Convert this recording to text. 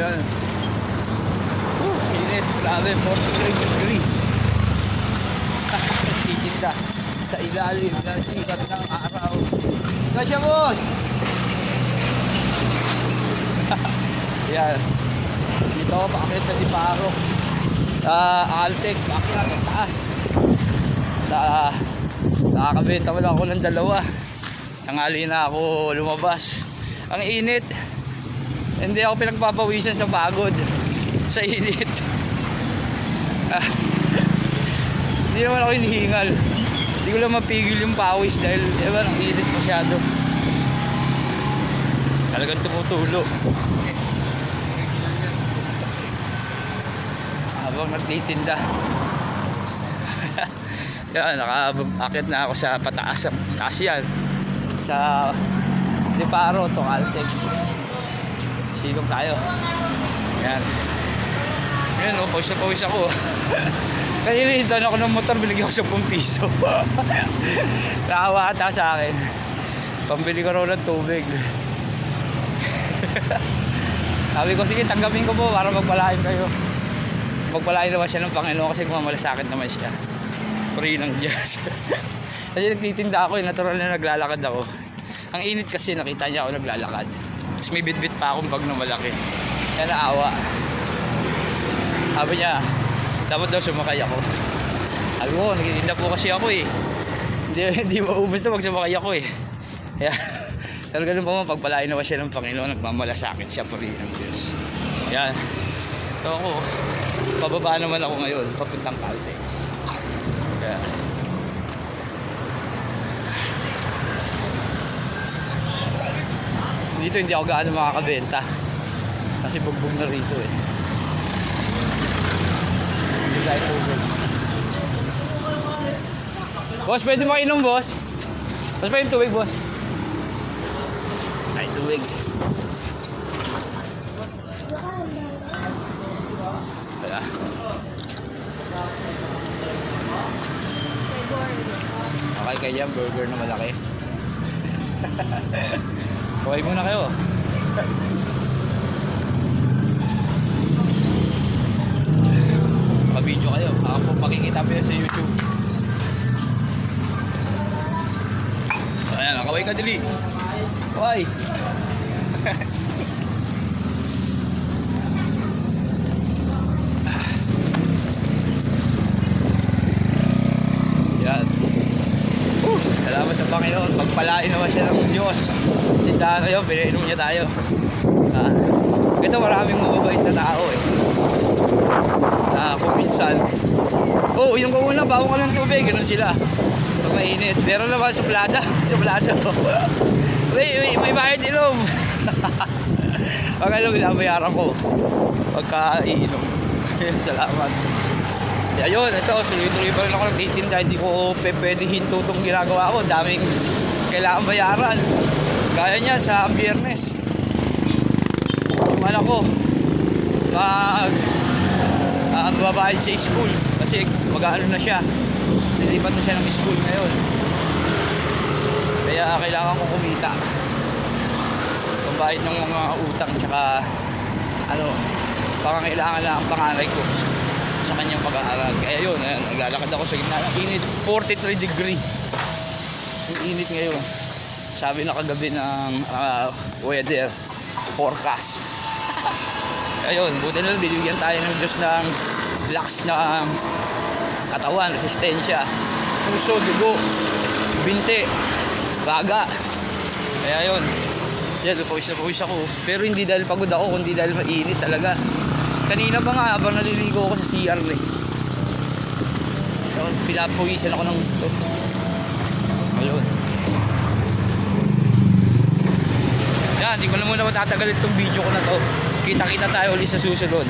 Ayan. Init. Grabe. 43 degree. Titinda sa ilalim ng sikat ng araw. Kasya, boss! Ayan. Dito ako pakakit sa Diparo. Altex. Bakit ang taas. Nakakabenta mo lang ako ng dalawa. Tangali na ako lumabas. Ang init. Hindi ako pinagpapawisan sa pagod. Sa init. Hindi naman ako hinihingal. Hindi ko lang mapigil yung pawis dahil ewan, ang init masyado. Talagang tumutulo. Habang nagtitinda. Yan, nakakakit na ako sa pataas. Taas yan. Sa Diparo, itong Altex. Silong tayo. Yan. Yan o, pawis na pawis ako. Kanina hintan ako ng motor, binigyan ko 10 piso. Nakawa ata sa akin. Pambili ko raw ng tubig. Sabi ko, sige, tanggapin ko po para magpalain kayo. Magpalain naman siya ng Panginoon kasi kumamalasakit naman siya. Free ng Diyos. Kasi nagtitinda ako, natural na naglalakad ako. Ang init kasi, nakita niya ako naglalakad. Tapos may bitbit pa akong bag na malaki. Kaya naawa. Sabi niya, dapat daw sumakay ako. Sabi ko, nagtitinda po kasi ako eh. Hindi maubos na pag sumakay ako eh. Kaya, talaga ganun pa mo, pagpalain naman siya ng Panginoon, nagmamalasakit siya, free ng Diyos. Yan. So ako, pababa naman ako ngayon, papuntang Caltex. Kaya, dito hindi ako gaano makakabenta kasi bugbog na rito eh. Hindi tayo tubig. Boss, pwede makinom, boss? Boss, pwede tubig, boss? Ay, tubig. Wala. Okay kayo yan, burger na malaki. Kaway muna kayo. Pa-video kayo. Ako po makikita po yan sa YouTube. Ayan, kaway ka dili. Kaway. Yan. Salamat sa Panginoon. Pagpalain naman siya ng Diyos. Tindahan kayo, pinainom niya tayo. Ito maraming mababait na tao eh. Kung minsan, oh, inom ko muna, bago ka ng tubig. Ganun sila. Pag mainit. Pero naman, suplada. Suplada. may bayad inom. Pag alam, binabayaran ko. Pagka iinom. Salamat. Ayun, ito, tuloy-tuloy pa rin ako nagtitinda. Hindi ko pwede hinto itong ginagawa ko. Daming kailangan bayaran. Gaya niya sa Biyernes. Yung anak ko, mababayad sa school. Kasi mag-aano na siya. Nilipat na siya ng school ngayon. Kaya kailangan ko kumita. Pambayad ng mga utang tsaka pangangailangan lang ang panganay ko sa kanyang pag-aaral. Kaya yun, naglalakad ako sa gitna ng init. 43 degree. Ang init ngayon. Sabi na kagabi ng weather forecast. Ayun, buti na lang binigyan tayo ng Diyos ng lakas ng katawan, resistensya, puso, dugo, binte, baga. Kaya yun, yan, pawis na pawis ako. Pero hindi dahil pagod ako, kundi dahil mainit talaga. Kanina pa nga, habang naliligo ako sa CR eh. Pinapawisan ako ng gusto. Ayun. Yan, hindi ko na muna matatagal itong video ko na to. Kita-kita tayo ulit sa susunod.